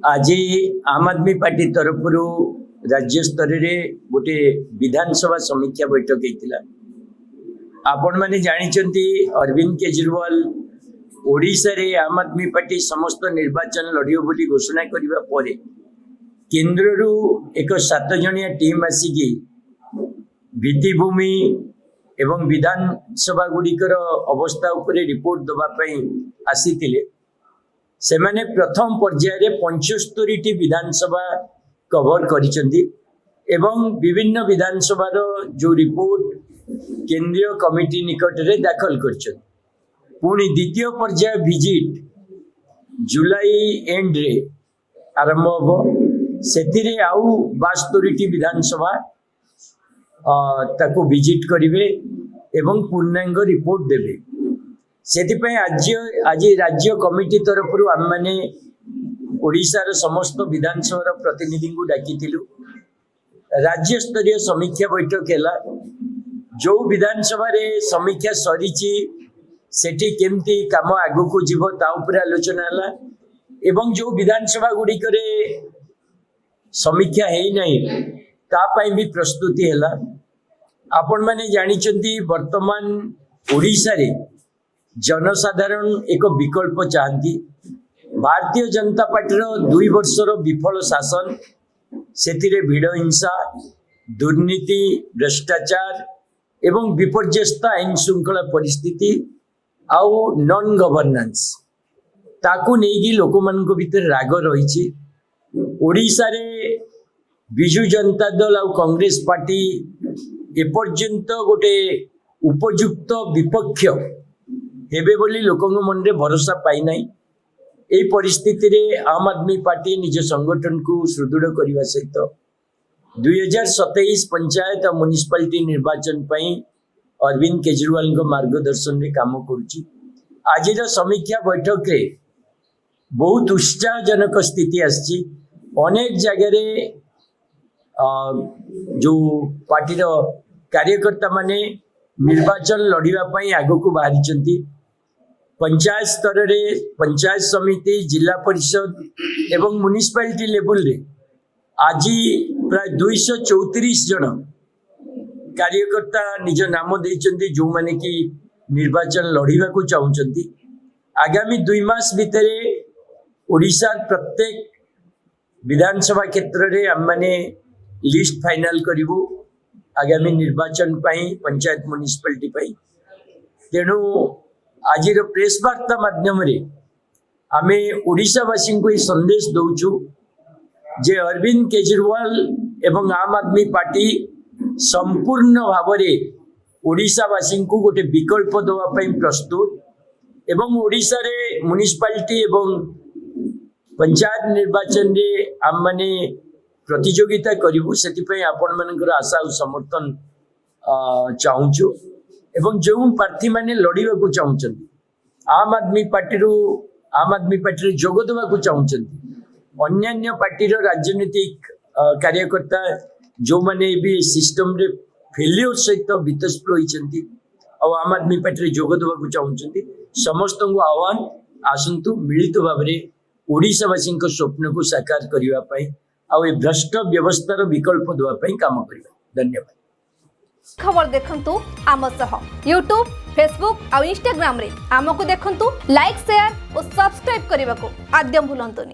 आज आम आदमी पार्टी तरफ राज्य स्तर में गोटे विधानसभा समीक्षा बैठक होता। आपण मैंने जानी अरविंद केजरीवाल ओडिशा रे आम आदमी पार्टी समस्त निर्वाचन लड़ियो बोली घोषणा करने पर केन्द्र रु एक 7 जणिया टीम आसिकी भित्तिभूमि एवं विधानसभा गुड़िकर अवस्था उपरे रिपोर्ट दवाई आसी से माने प्रथम पर्याय 75 विधानसभा कवर करिसेंती एवं विभिन्न विधानसभा जो रिपोर्ट केंद्रीय कमिटी निकट रे दाखल करिसेंती। पुणी द्वितीय पर्याय विजिट जुलाई एंड रे आरंभ हो से आउ 72 विधानसभा ताको विजिट करिवे एवं पूर्णांग रिपोर्ट देवे। सेतिपय आज राज्य कमिटी तरफ आम मैंने ओडिशार समस्त विधानसभा प्रतिनिधि को डाकी राज्य स्तरीय समीक्षा बैठक है। जो विधानसभा रे समीक्षा सरी सेठी केमती काम आगु को जीव ता उपरे आलोचना है एवं जो विधानसभा गुड़िक समीक्षा है नहीं तापाई भी प्रस्तुति है। आपण मैंने जानी वर्तमान ओडिशा रे जनसाधारण एक विकल्प चाहती। भारतीय जनता पार्टी 2 वर्षर विफल शासन से भिड़ हिंसा दुर्नीति भ्रष्टाचार एवं विपर्यस्त आईन श्रृंखला परिस्थिति आउ नॉन गवर्नेंस ताकू नहीं लोक मान भीतर राग रही। ओडिशा रे विजु जनता दल आउ कांग्रेस पार्टी एपर्यंत गोटे उपयुक्त विपक्ष हेबे बोली लोकों मन रे भरोसा पाई नहीं। यही परिस्थिति रे आम आदमी पार्टी निज संगठन को सुदृढ़ करने सहित 2027 पंचायत और म्युनिसिपालिटी निर्वाचन पई अरविंद केजरीवाल मार्गदर्शन रे काम करुची। आज समीक्षा बैठक रे बहुत उत्साहजनक स्थिति आसी। अनेक जगह जो पार्टी कार्यकर्ता माने निर्वाचन लड़ाई आग को बाहरी। पंचायत स्तर रे पंचायत समिति जिला परिषद एवं म्युनिसिपालिटी लेवल रे आज प्राय 234 जन कार्यकर्ता निज नाम देइचंती जो माने कि निर्वाचन लड़िबा को चाहउचंती। आगामी 2 मास भितर ओडिशा प्रत्येक विधानसभा क्षेत्र रे हम माने लिस्ट फाइनल करिवु आगामी निर्वाचन पाई पंचायत म्युनिसिपालिटी पाई। तेणु आज प्रेस वार्ता माध्यम रे आमे ओडिशावासी को ये संदेश दौचु जे अरविंद केजरीवाल एवं आम आदमी पार्टी संपूर्ण भाव में ओडिशावासी को गोटे विकल्प दवाई प्रस्तुत एवं ओडिशा रे म्युनिसिपालिटी एवं पंचायत निर्वाचन रे आम माने प्रतियोगिता करूँ से आपण मान आशा और समर्थन चाहूँ एवं जो प्रार्थी मैंने लड़ाई को चाहते आम आदमी पार्टी जोग देवा को चाहते अन्य पार्टी राजनीतिक कार्यकर्ता जो मैंने भी सिस्टम रे फेल्योर सहित वितस्प्र होती आम आदमी पार्टी जोग देवा को चाहते समस्त को आह्वान आसतु मिलित भाव में ओडिशावासी स्वप्न को साकार करने आउ भ्रष्ट व्यवस्थार विकल्प देवाई काम करवा। धन्यवाद। खबर देखंतु आम सह यूट्यूब फेसबुक और इंस्टाग्राम रे आमको देखंतु लाइक शेयर और सब्सक्राइब करने को आद्यम भूलंतुनी।